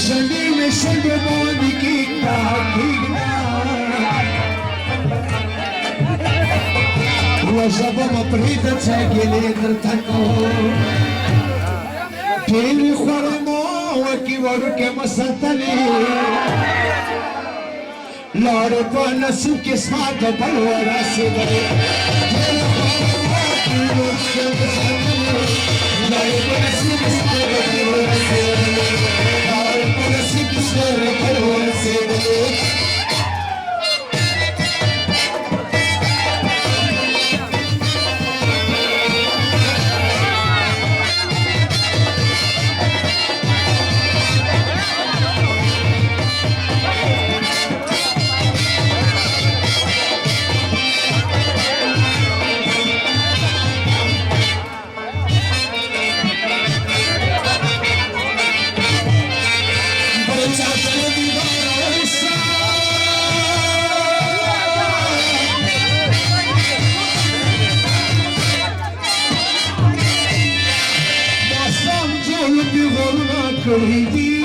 شديد شدبونك كاكينا وجب مطريدة تاقلي نرتنو تيني خرمو وكي ورك مسلطني لارو بنسو كسمات بلورا سيدري تيني خرمو وكي ورك مسلطني لارو بنسو كسمات بلورا سيدري لارو بنسو كسمات بلورا سيدري Bassam canım bir varına kıydı